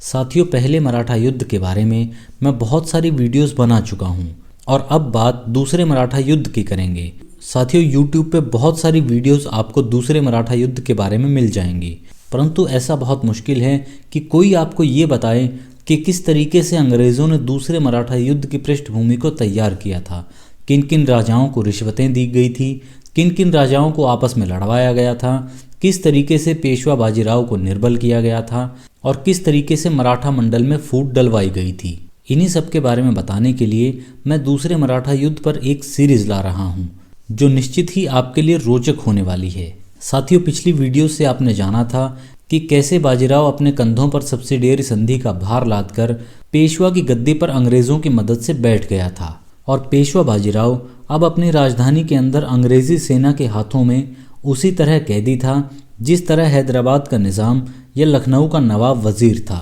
साथियों, पहले मराठा युद्ध के बारे में मैं बहुत सारी वीडियोस बना चुका हूं और अब बात दूसरे मराठा युद्ध की करेंगे। साथियों, YouTube पे बहुत सारी वीडियोस आपको दूसरे मराठा युद्ध के बारे में मिल जाएंगी, परंतु ऐसा बहुत मुश्किल है कि कोई आपको ये बताए कि किस तरीके से अंग्रेज़ों ने दूसरे मराठा युद्ध की पृष्ठभूमि को तैयार किया था, किन किन राजाओं को रिश्वतें दी गई थी, किन किन राजाओं को आपस में लड़वाया गया था, किस तरीके से पेशवा बाजीराव को निर्बल किया गया था और किस तरीके से मराठा मंडल में फूट डलवाई गई थी। इन्हीं सब के बारे में बताने के लिए मैं दूसरे मराठा युद्ध पर एक सीरीज ला रहा हूँ जो निश्चित ही आपके लिए रोचक होने वाली है। साथियों, पिछली वीडियो से आपने जाना था कि कैसे बाजीराव अपने कंधों पर सब्सिडियरी संधि का भार लादकर पेशवा की गद्दी पर अंग्रेज़ों की मदद से बैठ गया था और पेशवा बाजीराव अब अपनी राजधानी के अंदर अंग्रेज़ी सेना के हाथों में उसी तरह कैदी था जिस तरह हैदराबाद का निज़ाम या लखनऊ का नवाब वज़ीर था।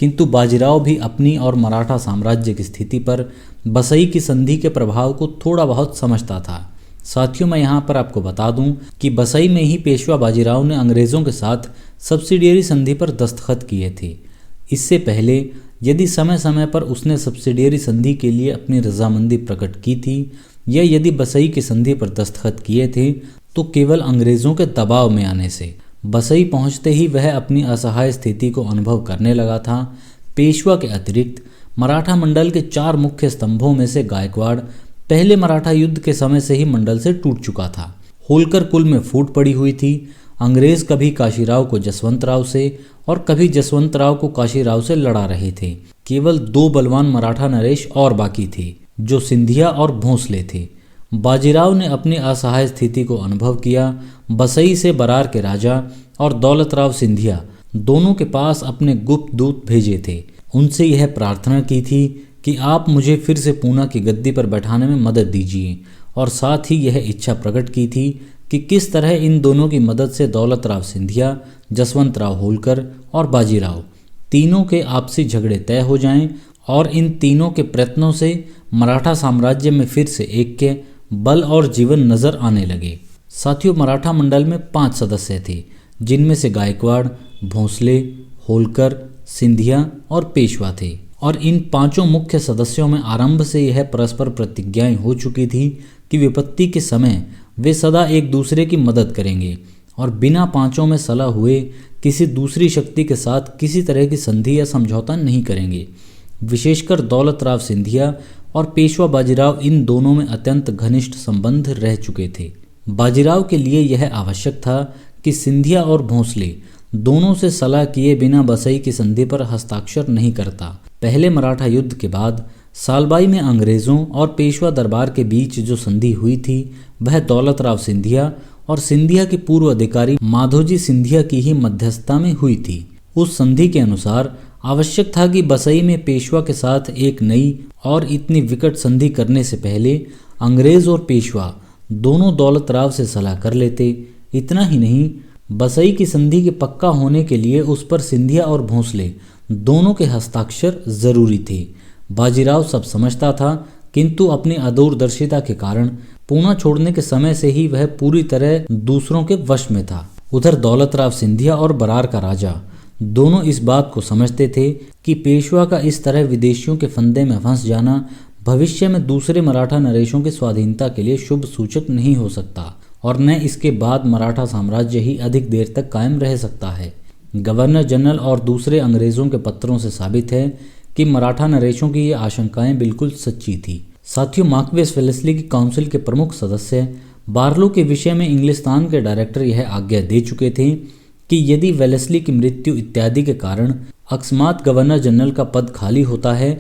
किंतु बाजीराव भी अपनी और मराठा साम्राज्य की स्थिति पर बसई की संधि के प्रभाव को थोड़ा बहुत समझता था। साथियों, मैं यहाँ पर आपको बता दूं कि बसई में ही पेशवा बाजीराव ने अंग्रेज़ों के साथ सब्सिडियरी संधि पर दस्तखत किए थे। इससे पहले यदि समय समय पर उसने सब्सिडियरी संधि के लिए अपनी रजामंदी प्रकट की थी या यदि बसई की संधि पर दस्तखत किए थे तो केवल अंग्रेज़ों के दबाव में आने से। बसई पहुंचते ही वह अपनी असहाय स्थिति को अनुभव करने लगा था। पेशवा के अतिरिक्त मराठा मंडल के 4 मुख्य स्तंभों में से गायकवाड़ पहले मराठा युद्ध के समय से ही मंडल से टूट चुका था। होलकर कुल में फूट पड़ी हुई थी। अंग्रेज़ कभी काशीराव को जसवंतराव से और कभी जसवंतराव को काशीराव से लड़ा रहे थे। केवल 2 बलवान मराठा नरेश और बाकी थे जो सिंधिया और भोंसले थे। बाजीराव ने अपनी असहाय स्थिति को अनुभव किया। बसई से बरार के राजा और दौलतराव सिंधिया दोनों के पास अपने गुप्त दूत भेजे थे। उनसे यह प्रार्थना की थी कि आप मुझे फिर से पूना की गद्दी पर बैठाने में मदद दीजिए और साथ ही यह इच्छा प्रकट की थी कि किस तरह इन दोनों की मदद से दौलतराव सिंधिया, जसवंतराव होलकर और बाजीराव तीनों के आपसी झगड़े तय हो जाएं और इन तीनों के प्रयत्नों से मराठा साम्राज्य में फिर से ऐक्य, बल और जीवन नजर आने लगे। साथियों, मराठा मंडल में 5 सदस्य थे जिनमें से गायकवाड़, भोंसले, होलकर, सिंधिया और पेशवा थे और इन 5 मुख्य सदस्यों में आरंभ से यह परस्पर प्रतिज्ञाएं हो चुकी थी कि विपत्ति के समय वे सदा एक दूसरे की मदद करेंगे और बिना 5 में सलाह हुए किसी दूसरी शक्ति के साथ किसी तरह की संधि या समझौता नहीं करेंगे। विशेषकर दौलतराव सिंधिया और पेशवा बाजीराव इन दोनों में अत्यंत घनिष्ठ संबंध रह चुके थे। बाजीराव के लिए यह आवश्यक था कि सिंधिया और भोंसले दोनों से सलाह किए बिना बसई की संधि पर हस्ताक्षर नहीं करता। पहले मराठा युद्ध के बाद सालबाई में अंग्रेज़ों और पेशवा दरबार के बीच जो संधि हुई थी वह दौलतराव सिंधिया और सिंधिया के पूर्व अधिकारी माधोजी सिंधिया की ही मध्यस्थता में हुई थी। उस संधि के अनुसार आवश्यक था कि बसई में पेशवा के साथ एक नई और इतनी विकट संधि करने से पहले अंग्रेज़ और पेशवा दोनों दौलतराव से सलाह कर लेते। इतना ही नहीं, बसई की संधि के पक्का होने के लिए उस पर सिंधिया और भोंसले दोनों के हस्ताक्षर जरूरी थे। बाजीराव सब समझता था, किंतु अपनी अदूरदर्शिता के कारण पूना छोड़ने के समय से ही वह पूरी तरह दूसरों के वश में था। उधर दौलतराव सिंधिया और बरार का राजा दोनों इस बात को समझते थे कि पेशवा का इस तरह विदेशियों के फंदे में फंस जाना भविष्य में दूसरे मराठा नरेशों की स्वाधीनता के लिए शुभ सूचक नहीं हो सकता और न इसके बाद मराठा साम्राज्य ही अधिक देर तक कायम रह सकता है। गवर्नर जनरल और दूसरे अंग्रेज़ों के पत्रों से साबित है कि मराठा नरेशों की ये आशंकाएं बिल्कुल सच्ची थी। साथियों, मार्क्वेस वेलेस्ली की काउंसिल के प्रमुख सदस्य बार्लो के विषय में इंग्लिस्तान के डायरेक्टर यह आज्ञा दे चुके थे कि यदि वेलेस्ली की मृत्यु इत्यादि के कारण अकस्मात गवर्नर जनरल का पद खाली होता है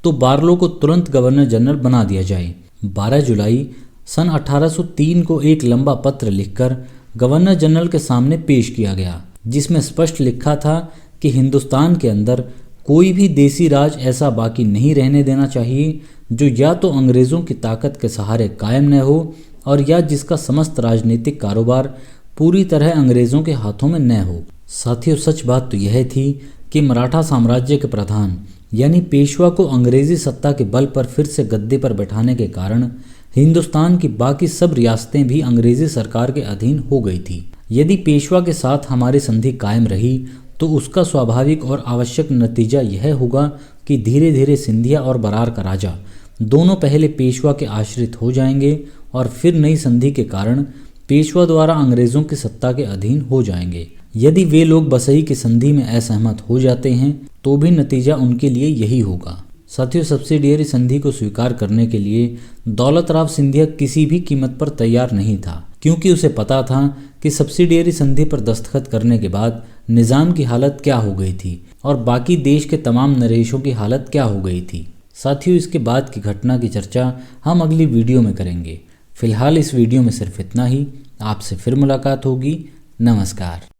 तो बार्लो को तुरंत गवर्नर जनरल बना दिया जाए। 12 जुलाई सन 1803 को एक लंबा पत्र लिखकर गवर्नर जनरल के सामने पेश किया गया जिसमें स्पष्ट लिखा था कि हिंदुस्तान के अंदर कोई भी देसी राज ऐसा बाकी नहीं रहने देना चाहिए जो या तो अंग्रेज़ों की ताकत के सहारे कायम न हो और या जिसका समस्त राजनीतिक कारोबार पूरी तरह अंग्रेज़ों के हाथों में न हो। साथियों, सच बात तो यह थी कि मराठा साम्राज्य के प्रधान यानी पेशवा को अंग्रेज़ी सत्ता के बल पर फिर से गद्दी पर बैठाने के कारण हिंदुस्तान की बाकी सब रियासतें भी अंग्रेज़ी सरकार के अधीन हो गई थी। यदि पेशवा के साथ हमारी संधि कायम रही तो उसका स्वाभाविक और आवश्यक नतीजा यह होगा कि धीरे धीरे सिंधिया और बरार का राजा दोनों पहले पेशवा के आश्रित हो जाएंगे और फिर नई संधि के कारण पेशवा द्वारा अंग्रेजों की सत्ता के अधीन हो जाएंगे। यदि वे लोग बसई की संधि में असहमत हो जाते हैं तो भी नतीजा उनके लिए यही होगा। साथियों, सब्सिडियरी संधि को स्वीकार करने के लिए दौलत राव सिंधिया किसी भी कीमत पर तैयार नहीं था, क्योंकि उसे पता था कि सब्सिडियरी संधि पर दस्तखत करने के बाद निज़ाम की हालत क्या हो गई थी और बाकी देश के तमाम नरेशों की हालत क्या हो गई थी। साथियों, इसके बाद की घटना की चर्चा हम अगली वीडियो में करेंगे। फिलहाल इस वीडियो में सिर्फ इतना ही। आपसे फिर मुलाकात होगी। नमस्कार।